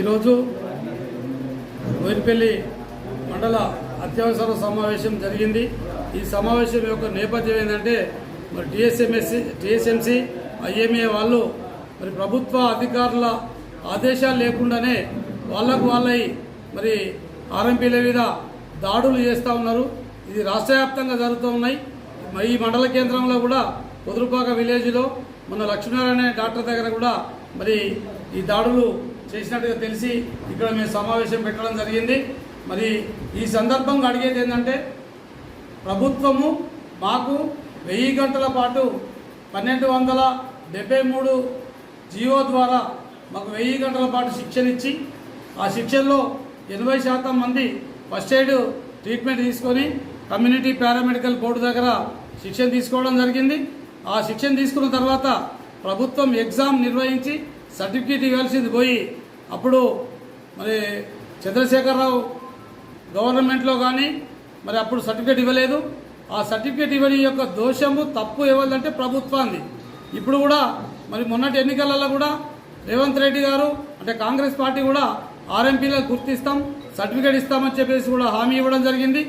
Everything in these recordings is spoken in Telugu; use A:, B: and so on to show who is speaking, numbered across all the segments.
A: ఈరోజు బోయినపల్లి మండల అత్యవసర సమావేశం జరిగింది। ఈ సమావేశం యొక్క నేపథ్యం ఏంటంటే మరి టీఎస్ఎంసీ ఐఎంఏ వాళ్ళు మరి ప్రభుత్వ అధికారుల ఆదేశాలు లేకుండానే వాళ్ళై మరి ఆర్ఎంపీల మీద దాడులు చేస్తూ ఉన్నారు। ఇది రాష్ట్ర వ్యాప్తంగా జరుగుతూ ఉన్నాయి। ఈ మండల కేంద్రంలో కూడా కుదురుపాక విలేజ్లో మన లక్ష్మీనారాయణ డాక్టర్ దగ్గర కూడా మరి ఈ దాడులు చేసినట్టుగా తెలిసి ఇక్కడ మేము సమావేశం పెట్టడం జరిగింది। మరి ఈ సందర్భంగా అడిగేది ఏంటంటే ప్రభుత్వము మాకు 1000 గంటల పాటు 1273 జీవో ద్వారా మాకు 1000 గంటల పాటు శిక్షణ ఇచ్చి ఆ శిక్షణలో 80% మంది ఫస్ట్ ఎయిడ్ ట్రీట్మెంట్ తీసుకొని కమ్యూనిటీ పారామెడికల్ బోర్డు దగ్గర శిక్షణ తీసుకోవడం జరిగింది। ఆ శిక్షణ తీసుకున్న తర్వాత ప్రభుత్వం ఎగ్జామ్ నిర్వహించి సర్టిఫికేట్ ఇవ్వాల్సింది పోయి అప్పుడు మరి చంద్రశేఖరరావు గవర్నమెంట్లో కానీ మరి అప్పుడు సర్టిఫికేట్ ఇవ్వలేదు। ఆ సర్టిఫికేట్ ఇవ్వని యొక్క దోషము తప్పు ఇవ్వాలంటే ప్రభుత్వాన్ని। ఇప్పుడు కూడా మరి మొన్నటి ఎన్నికలలో కూడా రేవంత్ రెడ్డి గారు అంటే కాంగ్రెస్ పార్టీ కూడా ఆర్ఎంపీలకు గుర్తిస్తాం సర్టిఫికేట్ ఇస్తామని చెప్పేసి కూడా హామీ ఇవ్వడం జరిగింది।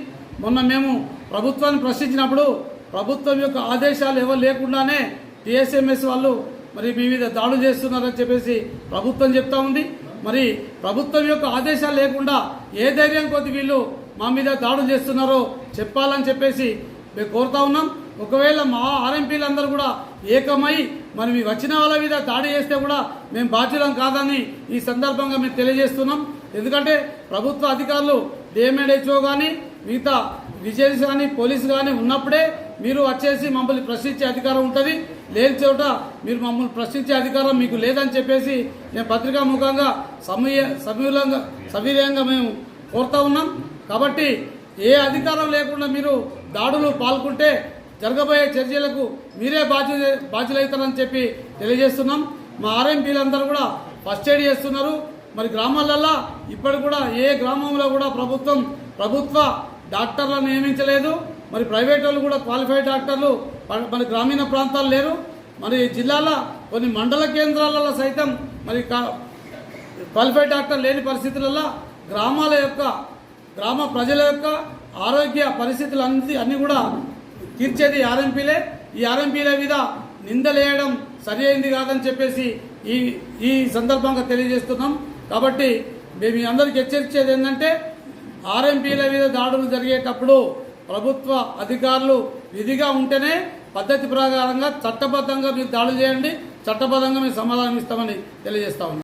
A: మొన్న మేము ప్రభుత్వాన్ని ప్రశ్నించినప్పుడు ప్రభుత్వం యొక్క ఆదేశాలు ఎవరు లేకుండానే టీఎస్ఎంఎస్ వాళ్ళు మరి మీ మీద దాడులు చేస్తున్నారని చెప్పేసి ప్రభుత్వం చెప్తా ఉంది। మరి ప్రభుత్వం యొక్క ఆదేశాలు లేకుండా ఏ ధైర్యం కొద్ది వీళ్ళు మా మీద దాడులు చేస్తున్నారో చెప్పాలని చెప్పేసి మేము కోరుతా ఉన్నాం। ఒకవేళ మా ఆర్ఎంపీలందరూ కూడా ఏకమై మరి మీ వచ్చిన వాళ్ళ మీద దాడి చేస్తే కూడా మేము బాధ్యులం కాదని ఈ సందర్భంగా మేము తెలియజేస్తున్నాం। ఎందుకంటే ప్రభుత్వ అధికారులు డిఎంఎడ్హెచ్ఓ కానీ మిగతా విజిలెన్స్ కానీ పోలీసు కానీ ఉన్నప్పుడే మీరు వచ్చేసి మమ్మల్ని ప్రశ్నించే అధికారం ఉంటుంది, లేని చోట మీరు మమ్మల్ని ప్రశ్నించే అధికారం మీకు లేదని చెప్పేసి మేము పత్రికా ముఖంగా సవినయంగా మేము కోరుతా ఉన్నాం। కాబట్టి ఏ అధికారం లేకుండా మీరు దాడులు పాల్గొంటే జరగబోయే చర్యలకు మీరే బాధ్యులవుతారని చెప్పి తెలియజేస్తున్నాం। మా ఆర్ఎంపీలందరూ కూడా ఫస్ట్ ఎయిడ్ చేస్తున్నారు। మరి గ్రామాలల్లో ఇప్పటికి కూడా ఏ గ్రామంలో కూడా ప్రభుత్వ డాక్టర్లను నియమించలేదు। మరి ప్రైవేట్ వాళ్ళు కూడా క్వాలిఫైడ్ డాక్టర్లు మరి గ్రామీణ ప్రాంతాలు లేరు। మరి జిల్లాలో కొన్ని మండల కేంద్రాలలో సైతం మరి క్వాలిఫైడ్ డాక్టర్ లేని పరిస్థితులలో గ్రామ ప్రజల యొక్క ఆరోగ్య పరిస్థితులు అన్నీ కూడా తీర్చేది ఆర్ఎంపీలే। ఈ ఆర్ఎంపీల మీద నిందలేయడం సరి అయింది కాదని చెప్పేసి ఈ సందర్భంగా తెలియజేస్తున్నాం। కాబట్టి మేము అందరికి హెచ్చరించేది ఏంటంటే ఆర్ఎంపీల మీద దాడులు జరిగేటప్పుడు ప్రభుత్వ అధికారులు విధిగా ఉంటేనే పద్ధతి ప్రకారంగా చట్టబద్ధంగా మీరు దాడులు చేయండి, చట్టబద్ధంగా మీరు సమాధానం ఇస్తామని తెలియజేస్తా ఉన్నాం।